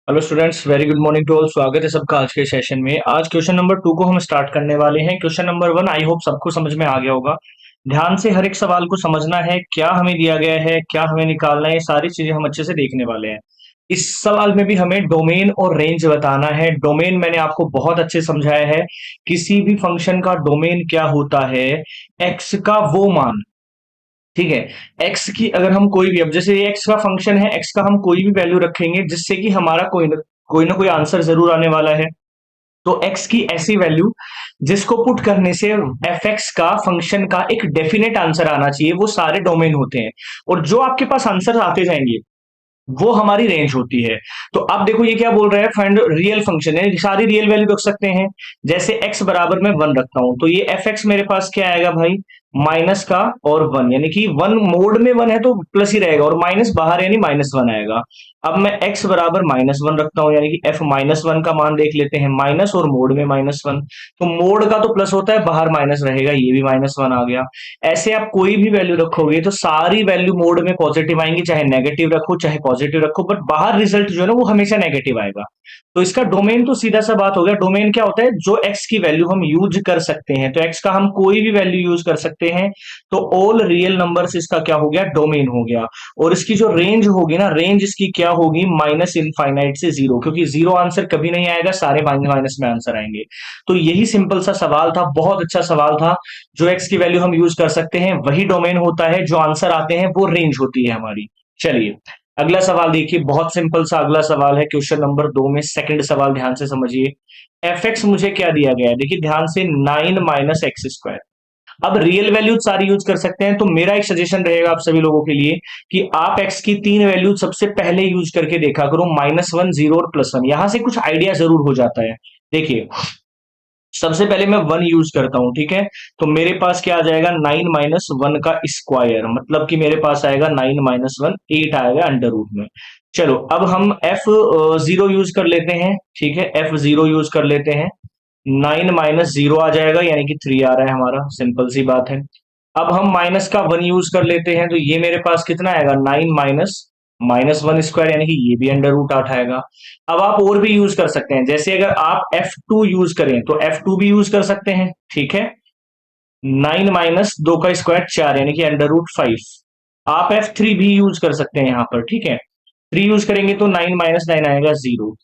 Hello students, very good morning to all. स्वागत है सबका आज के सेशन में। आज क्वेश्चन नंबर 2 को हम स्टार्ट करने वाले हैं। क्वेश्चन नंबर 1 आई होप सबको समझ में आ गया होगा। ध्यान से हर एक सवाल को समझना है, क्या हमें दिया गया है, क्या हमें निकालना है, ये सारी चीजें हम अच्छे से देखने वाले हैं। इस सवाल में भी हमें डोमेन और रेंज बताना है। डोमेन मैंने आपको बहुत अच्छे समझाया है। किसी भी फंक्शन का डोमेन क्या होता है? एक्स का वो मान, ठीक है। एक्स की अगर हम कोई भी, अब जैसे ये एक्स का फंक्शन है, एक्स का हम कोई भी वैल्यू रखेंगे जिससे कि हमारा कोई ना कोई आंसर जरूर आने वाला है। तो एक्स की ऐसी वैल्यू जिसको पुट करने से एफ एक्स का फंक्शन का एक डेफिनेट आंसर आना चाहिए, वो सारे डोमेन होते हैं। और जो आपके पास आंसर आते जाएंगे वो हमारी रेंज होती है। तो अब देखो ये क्या बोल रहा है, फाइंड रियल फंक्शन है, सारी रियल वैल्यू रख सकते हैं। जैसे एक्स बराबर में 1 रखता हूं तो ये एफ एक्स मेरे पास क्या आएगा भाई, माइनस का और 1, यानी कि 1 मोड में 1 है तो प्लस ही रहेगा, और माइनस बाहर यानी -1 आएगा। अब मैं एक्स बराबर -1 रखता हूं, यानी कि एफ -1 का मान देख लेते हैं, माइनस और मोड में -1। तो मोड का तो प्लस होता है, बाहर माइनस रहेगा, ये भी -1 आ गया। ऐसे आप कोई भी वैल्यू रखोगे तो सारी वैल्यू मोड में पॉजिटिव आएंगी, चाहे नेगेटिव रखो चाहे पॉजिटिव रखो, बट बाहर रिजल्ट जो है ना वो हमेशा नेगेटिव आएगा। तो इसका डोमेन तो सीधा सा बात हो गया। डोमेन क्या होता है? जो एक्स की वैल्यू हम यूज कर सकते हैं, तो एक्स का हम कोई भी वैल्यू यूज कर सकते हैं। तो ऑल रियल नंबर्स इसका क्या हो गया, डोमेन हो गया। और इसकी जो रेंज होगी ना, रेंज इसकी क्या होगी, माइनस इनफाइनाइट से जीरो, क्योंकि जीरो आंसर कभी नहीं आएगा, सारे माइनस में आंसर आएंगे। तो यही सिंपल सा सवाल था, बहुत अच्छा सवाल था। जो एक्स की वैल्यू हम यूज कर सकते हैं वही डोमेन होता है, जो आंसर आते हैं वो रेंज होती है हमारी। चलिए अगला सवाल देखिए, बहुत सिंपल सा अगला सवाल है क्वेश्चन नंबर 2 में। सेकंड सवाल ध्यान से समझिए। एफ एक्स मुझे क्या दिया गया है, देखिए ध्यान से, 9 - x²। अब रियल वैल्यूज सारी यूज कर सकते हैं, तो मेरा एक सजेशन रहेगा आप सभी लोगों के लिए कि आप एक्स की 3 वैल्यू सबसे पहले यूज करके देखा करो, -1, 0 और +1। यहां से कुछ आइडिया जरूर हो जाता है। देखिए सबसे पहले मैं 1 यूज करता हूं, ठीक है। तो मेरे पास क्या आ जाएगा, 9 - 1 का स्क्वायर, मतलब कि मेरे पास आएगा 9 - 1, 8 आएगा अंडर रूट में। चलो अब हम F0 यूज कर लेते हैं, ठीक है। F0 यूज कर लेते हैं, 9 - 0 आ जाएगा, यानी कि 3 आ रहा है हमारा, सिंपल सी बात है। अब हम माइनस का 1 यूज कर लेते हैं, तो ये मेरे पास कितना आएगा, 9 - -1² यानी कि ये भी अंडर रूट 8 आएगा। अब आप और भी यूज कर सकते हैं, जैसे अगर आप F2 यूज करें तो F2 भी यूज कर सकते हैं, ठीक है। 9 - 2 का स्क्वायर 4 यानी कि अंडर रूट 5। आप F3 भी यूज कर सकते हैं यहाँ पर, ठीक है। 3 यूज करेंगे तो 9 - 9 आएगा 0।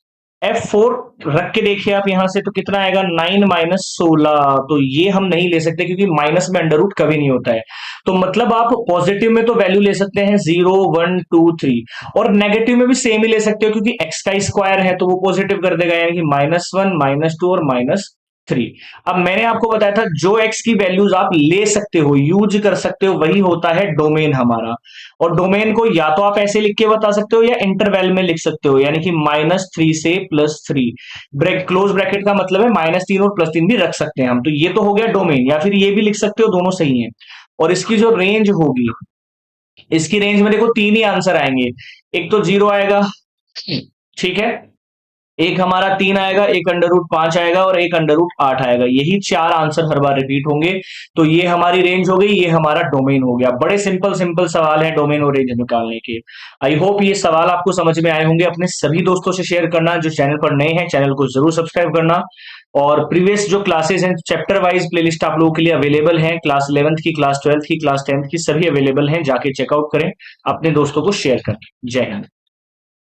F4 रख के देखिए आप यहां से, तो कितना आएगा, 9 - 16। तो ये हम नहीं ले सकते क्योंकि माइनस में अंडर रूट कभी नहीं होता है। तो मतलब आप पॉजिटिव में तो वैल्यू ले सकते हैं 0, 1, 2, 3, और नेगेटिव में भी सेम ही ले सकते हो क्योंकि एक्स का स्क्वायर है तो वो पॉजिटिव कर देगा, यानी कि -1, -2 और -3। अब मैंने आपको बताया था जो एक्स की वैल्यूज आप ले सकते हो, यूज कर सकते हो, वही होता है डोमेन हमारा। और डोमेन को या तो आप ऐसे लिख के बता सकते हो या इंटरवल में लिख सकते हो, यानी कि -3 से +3। क्लोज ब्रैकेट का मतलब है -3 और +3 भी रख सकते हैं हम। तो ये तो हो गया डोमेन, या फिर ये भी लिख सकते हो, दोनों सही है। और इसकी जो रेंज होगी, इसकी रेंज में देखो 3 ही आंसर आएंगे। एक तो 0 आएगा, ठीक है, एक हमारा 3 आएगा, एक अंडर रूट 5 आएगा और एक अंडर रूट 8 आएगा। यही 4 आंसर हर बार रिपीट होंगे। तो ये हमारी रेंज हो गई, ये हमारा डोमेन हो गया। बड़े सिंपल सिंपल सवाल है डोमेन और रेंज निकालने के। आई होप ये सवाल आपको समझ में आए होंगे। अपने सभी दोस्तों से शेयर करना, जो चैनल पर नए हैं चैनल को जरूर सब्सक्राइब करना। और प्रीवियस जो क्लासेस हैं, चैप्टर वाइज प्लेलिस्ट आप लोगों के लिए अवेलेबल है, क्लास 11th की, क्लास 12th की, क्लास 10th की, सभी अवेलेबल हैं, जाके चेकआउट करें। अपने दोस्तों को शेयर करें। जय हिंद।